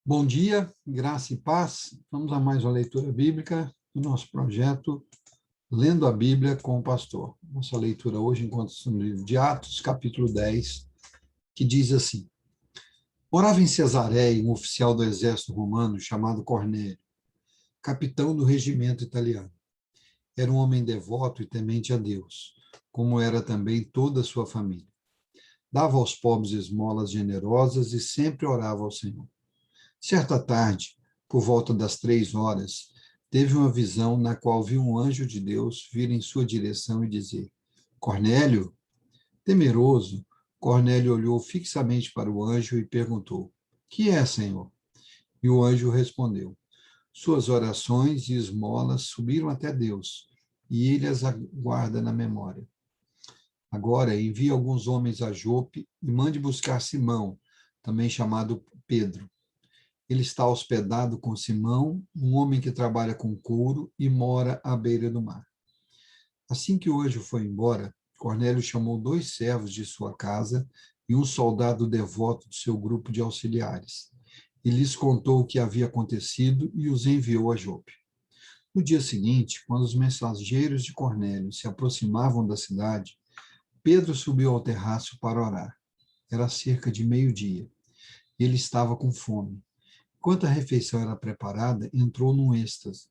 Bom dia, graça e paz. Vamos a mais uma leitura bíblica do nosso projeto Lendo a Bíblia com o Pastor. Nossa leitura hoje encontra-se no livro de Atos, capítulo 10, que diz assim: Morava em Cesareia um oficial do exército romano chamado Cornélio, capitão do regimento italiano. Era um homem devoto e temente a Deus, como era também toda a sua família. Dava aos pobres esmolas generosas e sempre orava ao Senhor. Certa tarde, por volta das 3 horas, teve uma visão na qual viu um anjo de Deus vir em sua direção e dizer: Cornélio, temeroso, Cornélio olhou fixamente para o anjo e perguntou: Que é, Senhor? E o anjo respondeu: Suas orações e esmolas subiram até Deus, e ele as guarda na memória. Agora envie alguns homens a Jope e mande buscar Simão, também chamado Pedro. Ele está hospedado com Simão, um homem que trabalha com couro e mora à beira do mar. Assim que o anjo foi embora, Cornélio chamou 2 servos de sua casa e um soldado devoto do seu grupo de auxiliares. E lhes contou o que havia acontecido e os enviou a Jope. No dia seguinte, quando os mensageiros de Cornélio se aproximavam da cidade, Pedro subiu ao terraço para orar. Era cerca de meio-dia. Ele estava com fome. Enquanto a refeição era preparada, entrou num êxtase.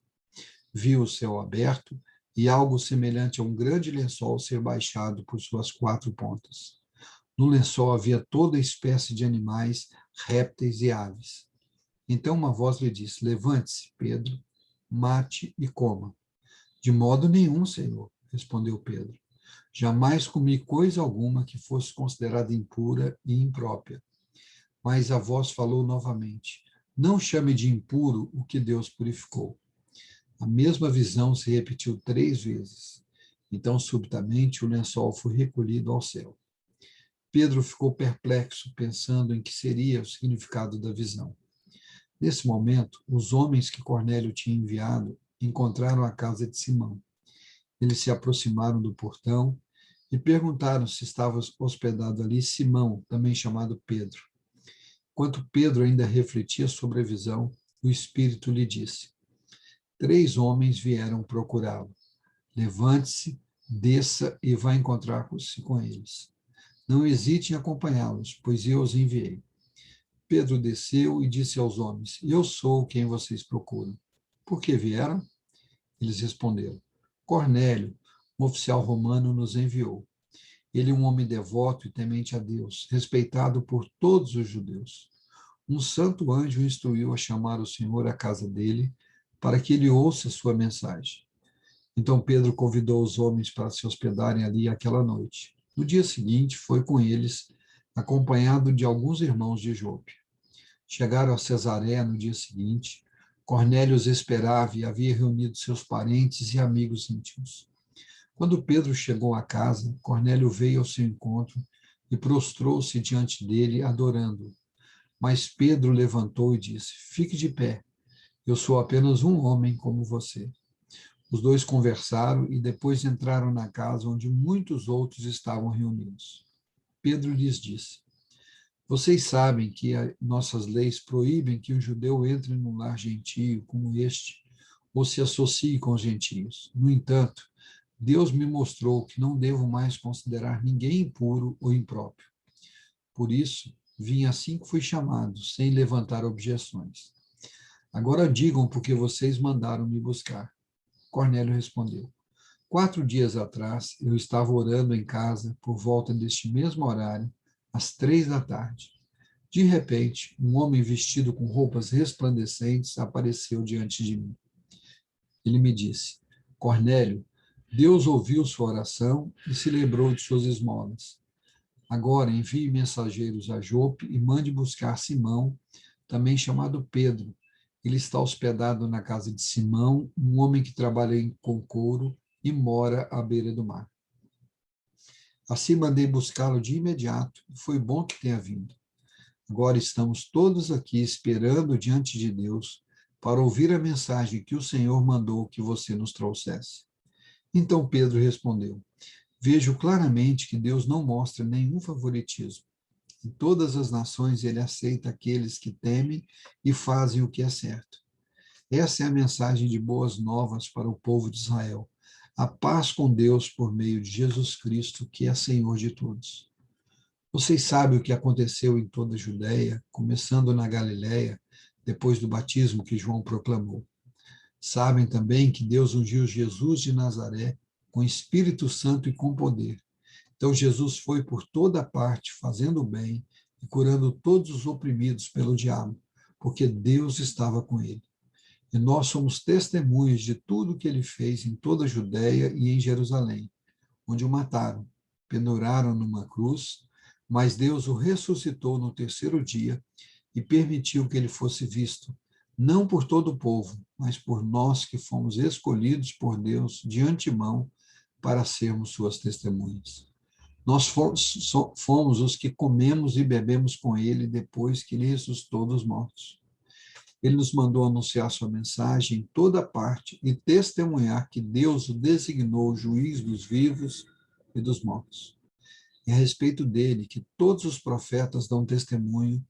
Viu o céu aberto e algo semelhante a um grande lençol ser baixado por suas 4 pontas. No lençol havia toda espécie de animais, répteis e aves. Então uma voz lhe disse: Levante-se, Pedro, mate e coma. De modo nenhum, Senhor, respondeu Pedro. Jamais comi coisa alguma que fosse considerada impura e imprópria. Mas a voz falou novamente: Não chame de impuro o que Deus purificou. A mesma visão se repetiu 3 vezes. Então, subitamente, o lençol foi recolhido ao céu. Pedro ficou perplexo, pensando em que seria o significado da visão. Nesse momento, os homens que Cornélio tinha enviado encontraram a casa de Simão. Eles se aproximaram do portão e perguntaram se estava hospedado ali Simão, também chamado Pedro. Enquanto Pedro ainda refletia sobre a visão, o Espírito lhe disse: 3 homens vieram procurá-lo. Levante-se, desça e vá encontrar-se com eles. Não hesite em acompanhá-los, pois eu os enviei. Pedro desceu e disse aos homens: Eu sou quem vocês procuram. Por que vieram? Eles responderam: Cornélio, um oficial romano, nos enviou. Ele é um homem devoto e temente a Deus, respeitado por todos os judeus. Um santo anjo o instruiu a chamar o Senhor à casa dele, para que ele ouça sua mensagem. Então Pedro convidou os homens para se hospedarem ali aquela noite. No dia seguinte, foi com eles, acompanhado de alguns irmãos de Jope. Chegaram a Cesareia no dia seguinte. Cornélio os esperava e havia reunido seus parentes e amigos íntimos. Quando Pedro chegou à casa, Cornélio veio ao seu encontro e prostrou-se diante dele, adorando-o. Mas Pedro levantou e disse: Fique de pé, eu sou apenas um homem como você. Os dois conversaram e depois entraram na casa onde muitos outros estavam reunidos. Pedro lhes disse: Vocês sabem que nossas leis proíbem que um judeu entre num lar gentio como este ou se associe com os gentios. No entanto, Deus me mostrou que não devo mais considerar ninguém impuro ou impróprio. Por isso, vim assim que fui chamado, sem levantar objeções. Agora digam por que vocês mandaram me buscar. Cornélio respondeu: 4 dias atrás, eu estava orando em casa por volta deste mesmo horário, às 3 da tarde. De repente, um homem vestido com roupas resplandecentes apareceu diante de mim. Ele me disse: Cornélio, Deus ouviu sua oração e se lembrou de suas esmolas. Agora envie mensageiros a Jope e mande buscar Simão, também chamado Pedro. Ele está hospedado na casa de Simão, um homem que trabalha com couro e mora à beira do mar. Assim mandei buscá-lo de imediato, e foi bom que tenha vindo. Agora estamos todos aqui esperando diante de Deus para ouvir a mensagem que o Senhor mandou que você nos trouxesse. Então Pedro respondeu: Vejo claramente que Deus não mostra nenhum favoritismo. Em todas as nações ele aceita aqueles que temem e fazem o que é certo. Essa é a mensagem de boas novas para o povo de Israel. A paz com Deus por meio de Jesus Cristo, que é Senhor de todos. Vocês sabem o que aconteceu em toda a Judéia, começando na Galiléia, depois do batismo que João proclamou. Sabem também que Deus ungiu Jesus de Nazaré com Espírito Santo e com poder. Então Jesus foi por toda parte fazendo o bem e curando todos os oprimidos pelo diabo, porque Deus estava com ele. E nós somos testemunhas de tudo o que ele fez em toda a Judéia e em Jerusalém, onde o mataram, penduraram numa cruz, mas Deus o ressuscitou no terceiro dia e permitiu que ele fosse visto, não por todo o povo, mas por nós que fomos escolhidos por Deus de antemão para sermos suas testemunhas. Nós fomos os que comemos e bebemos com ele depois que ele ressuscitou dos mortos. Ele nos mandou anunciar sua mensagem em toda parte e testemunhar que Deus o designou juiz dos vivos e dos mortos. E a respeito dele, que todos os profetas dão testemunho,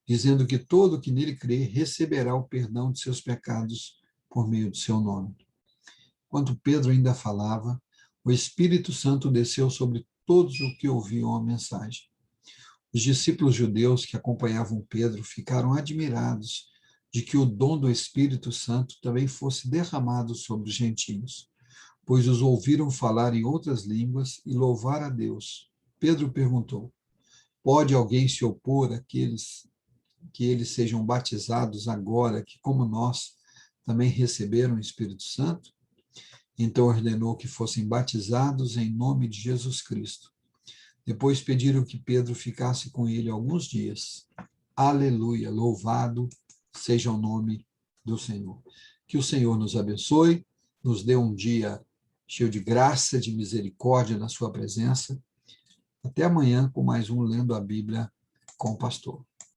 dizendo que todo que nele crê receberá o perdão de seus pecados por meio do seu nome. Enquanto Pedro ainda falava, o Espírito Santo desceu sobre todos os que ouviam a mensagem. Os discípulos judeus que acompanhavam Pedro ficaram admirados de que o dom do Espírito Santo também fosse derramado sobre os gentios, pois os ouviram falar em outras línguas e louvar a Deus. Pedro perguntou: pode alguém se opor àqueles que eles sejam batizados agora, que como nós também receberam o Espírito Santo? Então ordenou que fossem batizados em nome de Jesus Cristo. Depois pediram que Pedro ficasse com ele alguns dias. Aleluia, louvado seja o nome do Senhor. Que o Senhor nos abençoe, nos dê um dia cheio de graça, de misericórdia na sua presença. Até amanhã com mais um Lendo a Bíblia com o Pastor.